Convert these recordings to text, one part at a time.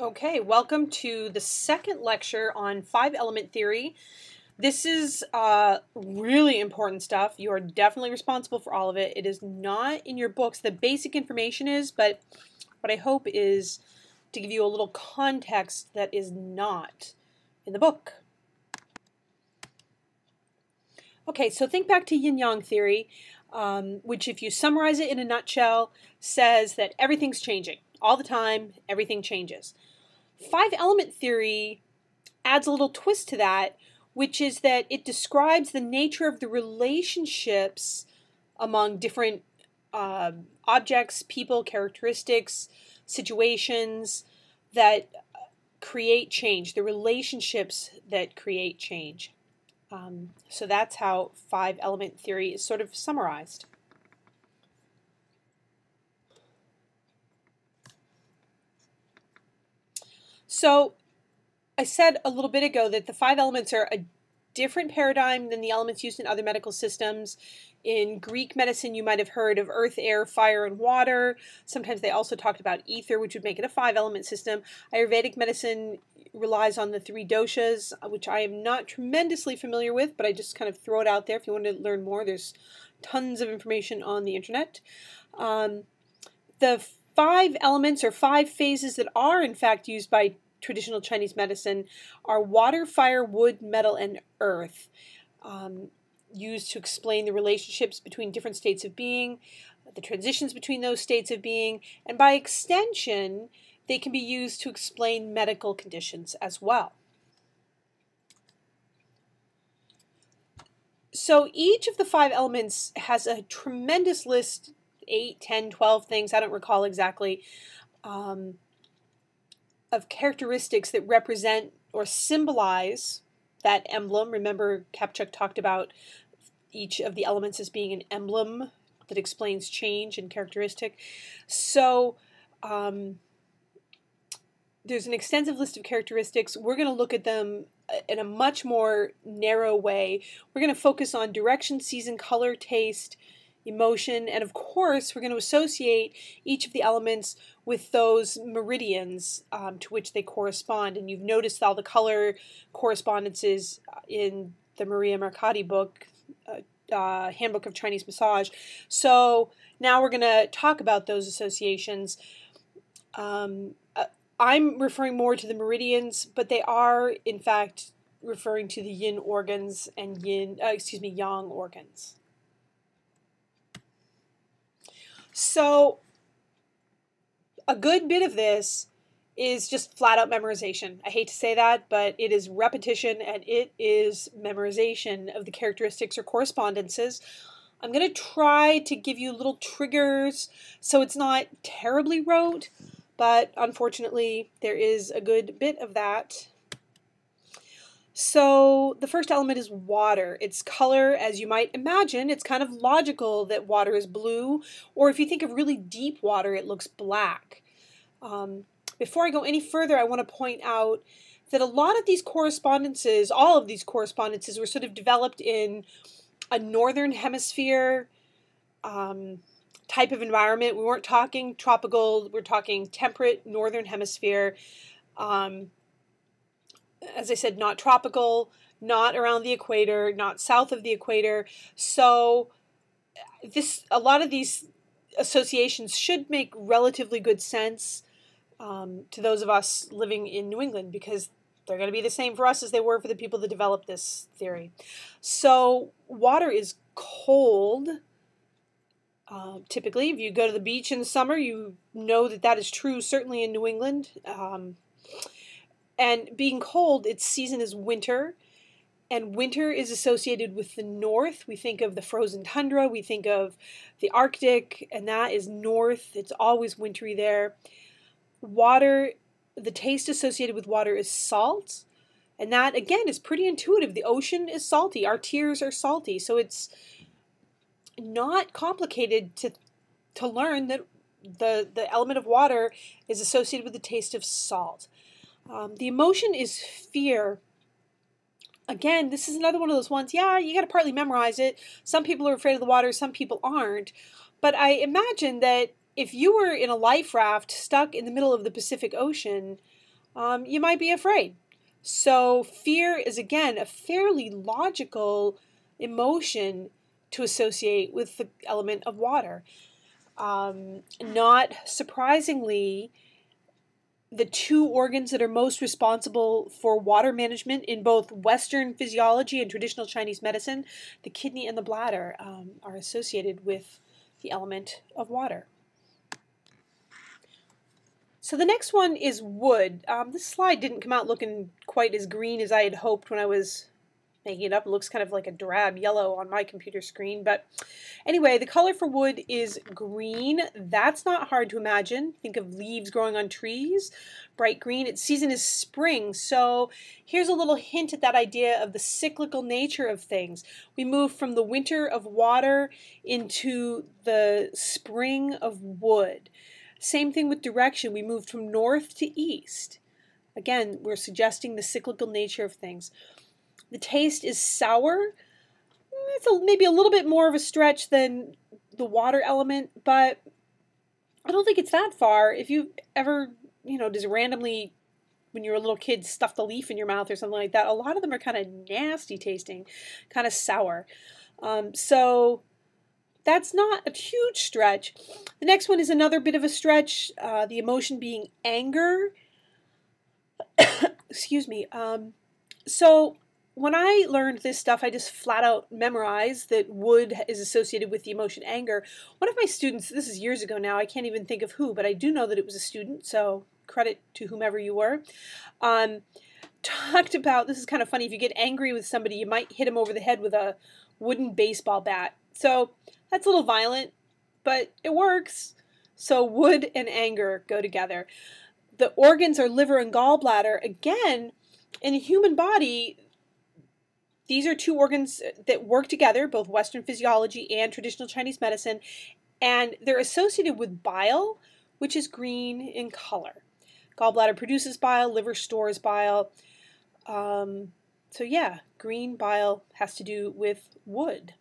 Okay, welcome to the second lecture on five-element theory. This is really important stuff. You are definitely responsible for all of it. It is not in your books. The basic information is, but what I hope is to give you a little context that is not in the book. Okay, so think back to yin-yang theory, which if you summarize it in a nutshell, says that everything's changing. All the time, everything changes. Five-element theory adds a little twist to that, which is that it describes the nature of the relationships among different objects, people, characteristics, situations that create change, the relationships that create change. So that's how five-element theory is sort of summarized. So I said a little bit ago that the five elements are a different paradigm than the elements used in other medical systems. In Greek medicine, you might have heard of earth, air, fire, and water. Sometimes they also talked about ether, which would make it a five-element system. Ayurvedic medicine relies on the three doshas, which I am not tremendously familiar with, but I just kind of throw it out there. If you want to learn more, there's tons of information on the internet. The five elements or five phases that are in fact used by traditional Chinese medicine are water, fire, wood, metal, and earth, used to explain the relationships between different states of being, the transitions between those states of being, and by extension, they can be used to explain medical conditions as well. So each of the five elements has a tremendous list, 8, 10, 12 things, I don't recall exactly, of characteristics that represent or symbolize that emblem. Remember, Kapchuk talked about each of the elements as being an emblem that explains change and characteristic. So there's an extensive list of characteristics. We're going to look at them in a much more narrow way. We're going to focus on direction, season, color, taste, emotion, and of course we're going to associate each of the elements with those meridians to which they correspond. And you've noticed all the color correspondences in the Maria Mercati book, Handbook of Chinese Massage. So now we're going to talk about those associations. I'm referring more to the meridians, but they are in fact referring to the yin organs and yang organs. So a good bit of this is just flat out memorization. I hate to say that, but it is repetition and it is memorization of the characteristics or correspondences. I'm going to try to give you little triggers so it's not terribly rote, but unfortunately there is a good bit of that. So the first element is water. Its color, as you might imagine, it's kind of logical that water is blue, or if you think of really deep water, it looks black. Before I go any further, I want to point out that a lot of these correspondences, all of these correspondences, were sort of developed in a northern hemisphere type of environment. We weren't talking tropical, we're talking temperate northern hemisphere. As I said, not tropical, not around the equator, not south of the equator. So a lot of these associations should make relatively good sense to those of us living in New England, because they're going to be the same for us as they were for the people that developed this theory. So water is cold. Typically, if you go to the beach in the summer, you know that that is true, certainly in New England. And being cold, its season is winter, and winter is associated with the north. We think of the frozen tundra, we think of the Arctic, and that is north. It's always wintry there. Water, the taste associated with water is salt, and that, again, is pretty intuitive. The ocean is salty. Our tears are salty, so it's not complicated to learn that the element of water is associated with the taste of salt. The emotion is fear. Again, this is another one of those ones, yeah, you got to partly memorize it. Some people are afraid of the water, some people aren't. But I imagine that if you were in a life raft stuck in the middle of the Pacific Ocean, you might be afraid. So fear is, again, a fairly logical emotion to associate with the element of water. Not surprisingly, the two organs that are most responsible for water management in both Western physiology and traditional Chinese medicine, the kidney and the bladder, are associated with the element of water. So the next one is wood. This slide didn't come out looking quite as green as I had hoped when I was making it up. It looks kind of like a drab yellow on my computer screen. But anyway, the color for wood is green. That's not hard to imagine. Think of leaves growing on trees. Bright green. Its season is spring. So here's a little hint at that idea of the cyclical nature of things. We move from the winter of water into the spring of wood. Same thing with direction. We moved from north to east. Again, we're suggesting the cyclical nature of things. The taste is sour. It's maybe a little bit more of a stretch than the water element, but I don't think it's that far. If you ever, just randomly, when you're a little kid, stuffed a leaf in your mouth or something like that, a lot of them are kind of nasty tasting, kind of sour. So that's not a huge stretch. The next one is another bit of a stretch, the emotion being anger. Excuse me. So when I learned this stuff, I just flat out memorized that wood is associated with the emotion anger. One of my students, this is years ago now, I can't even think of who, but I do know that it was a student, so credit to whomever you were, talked about, this is kind of funny, if you get angry with somebody, you might hit them over the head with a wooden baseball bat. So that's a little violent, but it works. So wood and anger go together. The organs are liver and gallbladder. Again, in the human body, these are two organs that work together, both Western physiology and traditional Chinese medicine, and they're associated with bile, which is green in color. Gallbladder produces bile, liver stores bile. So yeah, green bile has to do with wood.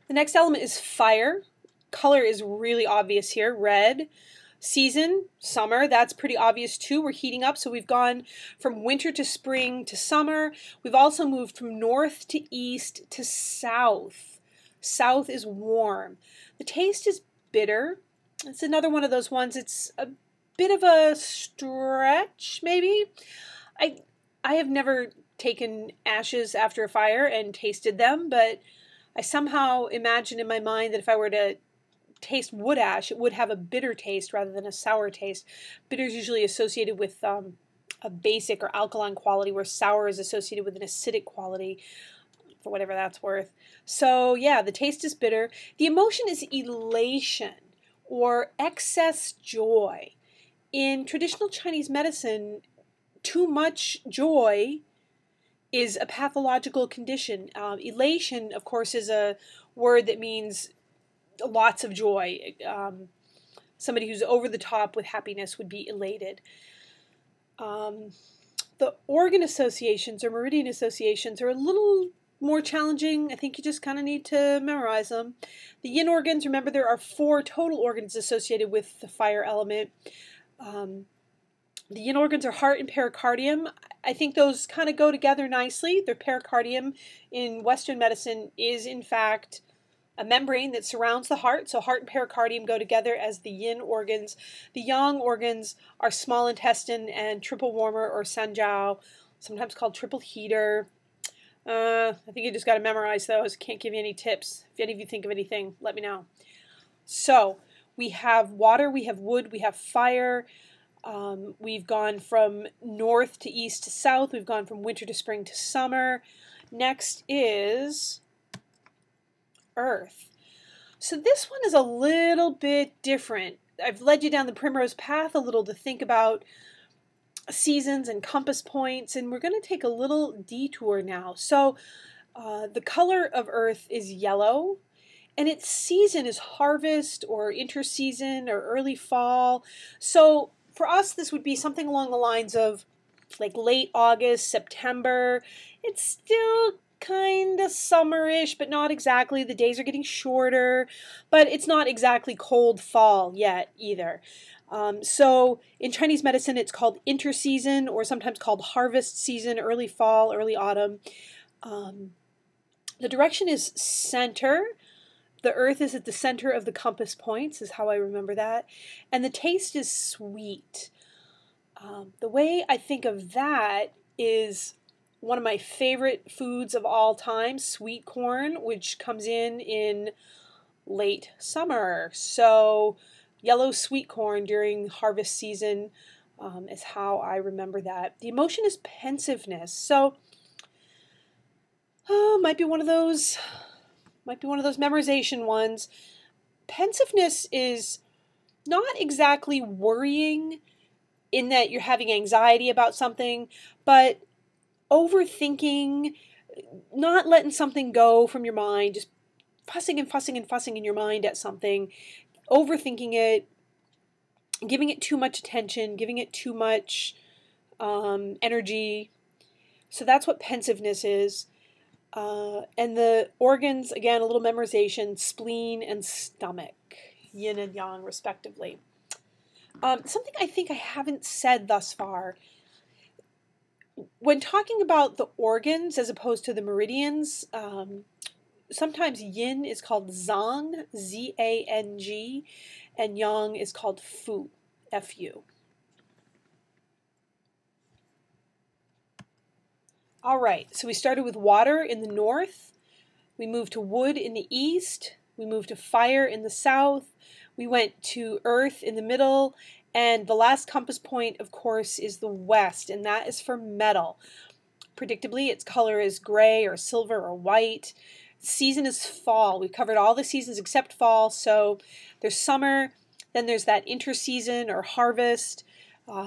The next element is fire. Color is really obvious here, red. Season, summer, that's pretty obvious too. We're heating up, so we've gone from winter to spring to summer. We've also moved from north to east to south. South is warm. The taste is bitter. It's another one of those ones, it's a bit of a stretch, maybe. I have never taken ashes after a fire and tasted them, but I somehow imagine in my mind that if I were to taste wood ash, it would have a bitter taste rather than a sour taste. Bitter is usually associated with a basic or alkaline quality, where sour is associated with an acidic quality, for whatever that's worth. So yeah, the taste is bitter. The emotion is elation or excess joy. In traditional Chinese medicine, too much joy is a pathological condition. Elation, of course, is a word that means lots of joy. Somebody who's over the top with happiness would be elated. The organ associations or meridian associations are a little more challenging. I think you just kind of need to memorize them. The yin organs, remember there are 4 total organs associated with the fire element. The yin organs are heart and pericardium. I think those kind of go together nicely. The pericardium in Western medicine is in fact a membrane that surrounds the heart. So heart and pericardium go together as the yin organs. The yang organs are small intestine and triple warmer or sanjiao, sometimes called triple heater. I think you just got to memorize those. Can't give you any tips. If any of you think of anything, let me know. So we have water, we have wood, we have fire. We've gone from north to east to south. We've gone from winter to spring to summer. Next is earth. So this one is a little bit different. I've led you down the primrose path a little to think about seasons and compass points, and we're going to take a little detour now. So the color of earth is yellow, and its season is harvest or interseason or early fall. So for us, this would be something along the lines of like late August, September. It's still kind of summerish, but not exactly. The days are getting shorter, but it's not exactly cold fall yet either. So in Chinese medicine, it's called interseason, or sometimes called harvest season, early fall, early autumn. The direction is center. The earth is at the center of the compass points, is how I remember that. And the taste is sweet. The way I think of that is one of my favorite foods of all time, sweet corn, which comes in late summer. So yellow sweet corn during harvest season is how I remember that. The emotion is pensiveness. So might be one of those memorization ones. Pensiveness is not exactly worrying in that you're having anxiety about something, but overthinking, not letting something go from your mind, just fussing and fussing and fussing in your mind at something, overthinking it, giving it too much attention, giving it too much energy. So that's what pensiveness is. And the organs, again, a little memorization, spleen and stomach, yin and yang, respectively. Something I think I haven't said thus far. When talking about the organs as opposed to the meridians, sometimes yin is called zang, Z-A-N-G, and yang is called fu, F-U. All right, so we started with water in the north, we moved to wood in the east, we moved to fire in the south, we went to earth in the middle, and the last compass point, of course, is the west, and that is for metal. Predictably, its color is gray or silver or white. Season is fall. We've covered all the seasons except fall, so there's summer, then there's that interseason or harvest,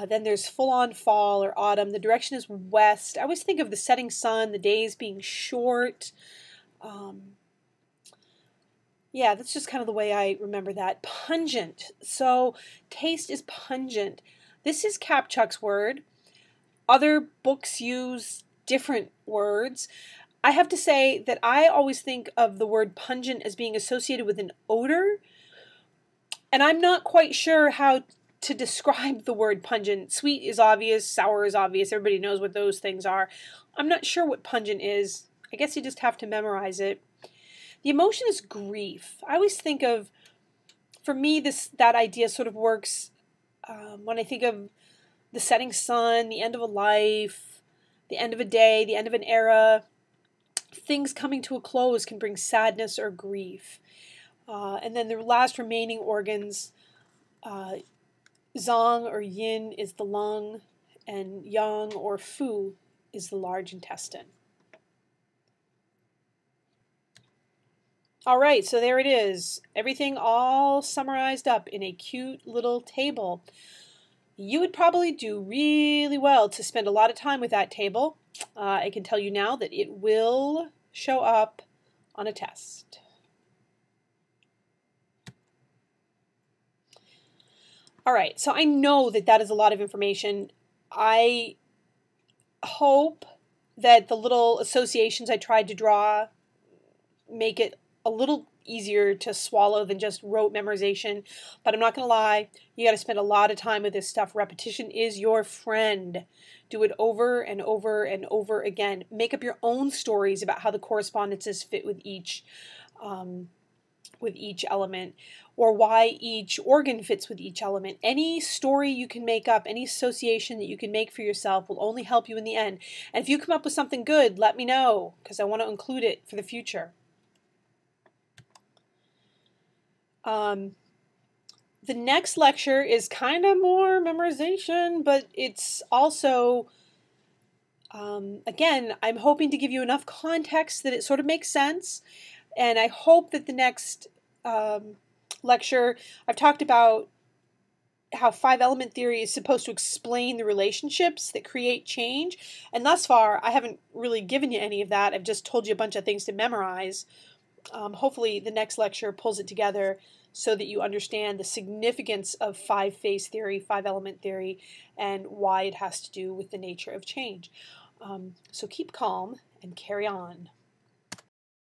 then there's full-on fall or autumn. The direction is west. I always think of the setting sun, the days being short. Yeah, that's just kind of the way I remember that. Pungent. So taste is pungent. This is Kapchuk's word. Other books use different words. I have to say that I always think of the word pungent as being associated with an odor, and I'm not quite sure how to describe the word pungent. Sweet is obvious, sour is obvious, everybody knows what those things are. I'm not sure what pungent is. I guess you just have to memorize it. The emotion is grief. I always think of, for me, that idea sort of works when I think of the setting sun, the end of a life, the end of a day, the end of an era. Things coming to a close can bring sadness or grief. And then the last remaining organs, zang or yin is the lung, and yang or fu is the large intestine. All right, so there it is. Everything all summarized up in a cute little table. You would probably do really well to spend a lot of time with that table. I can tell you now that it will show up on a test. All right, so I know that is a lot of information. I hope that the little associations I tried to draw make it a little easier to swallow than just rote memorization, but I'm not going to lie, you got to spend a lot of time with this stuff. Repetition is your friend. Do it over and over and over again. Make up your own stories about how the correspondences fit with each element, or why each organ fits with each element. Any story you can make up, any association that you can make for yourself will only help you in the end. And if you come up with something good, let me know, because I want to include it for the future. The next lecture is kind of more memorization, but it's also, again, I'm hoping to give you enough context that it sort of makes sense. And I hope that the next lecture, I've talked about how 5-element theory is supposed to explain the relationships that create change. And thus far, I haven't really given you any of that. I've just told you a bunch of things to memorize. Hopefully the next lecture pulls it together so that you understand the significance of 5-phase theory, 5-element theory, and why it has to do with the nature of change. So keep calm and carry on.